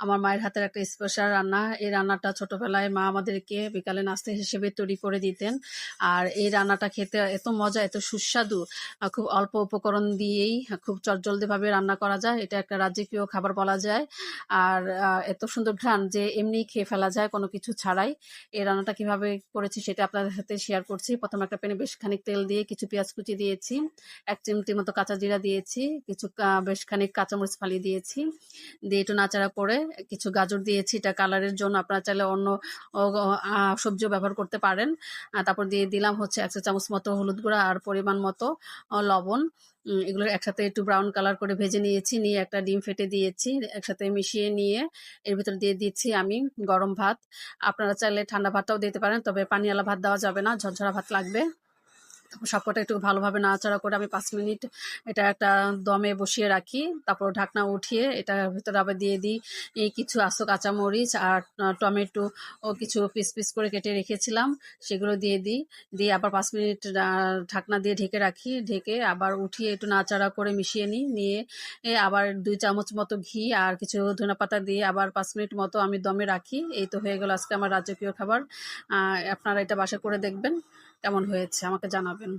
আমার মায়ের হাতের একটা স্পেশাল রান্না। এই রান্নাটা ছোটবেলায় মা আমাদেরকে বিকালে নাস্তা হিসেবে তৈরি করে দিতেন। আর এই রান্নাটা খেতে এত মজা, এত সুস্বাদু। খুব অল্প উপকরণ দিয়েই খুব চটজলদিভাবে রান্না করা যায়। এটা একটা রাজকীয় খাবার বলা যায়। আর এত সুন্দর ঘ্রাণ যে এমনিই খেয়ে ফেলা যায় কোনো কিছু ছাড়াই। এই রান্নাটা কিভাবে করেছি সেটা আপনাদের সাথে শেয়ার করছি। প্রথমে একটা প্যানে বেশ খানিক তেল দিয়ে কিছু পেঁয়াজ কুচি দিয়েছি, ১ চিমটি মতো কাঁচা জিরা দিয়েছি, কিছু বেশ খানিক কাঁচামরিচ ফালিয়ে দিয়েছি। দিয়ে একটু নাড়াচাড়া করে কিছু গাজর দিয়েছি, এটা কালারের জন্য। আপনারা চাইলে অন্য ও সবজিও ব্যবহার করতে পারেন। তারপর দিয়ে দিলাম হচ্ছে ১ চা চামচ মতো হলুদ গুঁড়া আর পরিমাণ মতো লবণ। এগুলো একসাথে একটু ব্রাউন কালার করে ভেজে নিয়েছি। নিয়ে একটা ডিম ফেটে দিয়েছি। একসাথে মিশিয়ে নিয়ে এর ভিতর দিয়ে দিচ্ছি আমি গরম ভাত। আপনারা চাইলে ঠান্ডা ভাতটাও দিতে পারেন, তবে পানিওয়ালা ভাত দেওয়া যাবে না, ঝরঝরা ভাত লাগবে। সবকটা একটু ভালোভাবে নাড়াচাড়া করে আমি ৫ মিনিট এটা একটা দমে বসিয়ে রাখি। তারপর ঢাকনা উঠিয়ে এটার ভিতরে আবার দিয়ে দিই কিছু আস্ত কাঁচামরিচ আর টমেটো ও কিছু পিস পিস করে কেটে রেখেছিলাম, সেগুলো দিয়ে দিই। দিয়ে আবার ৫ মিনিট ঢাকনা দিয়ে ঢেকে রাখি। ঢেকে আবার উঠিয়ে একটু নাড়াচাড়া করে মিশিয়ে নিই। নিয়ে আবার ২ চামচ মতো ঘি আর কিছু ধনেপাতা দিয়ে আবার ৫ মিনিট মতো আমি দমে রাখি। এই তো হয়ে গেল আজকে আমার রাজকীয় খাবার। আপনারা এটা বাসায় করে দেখবেন, কেমন হয়েছে আমাকে জানাবেন।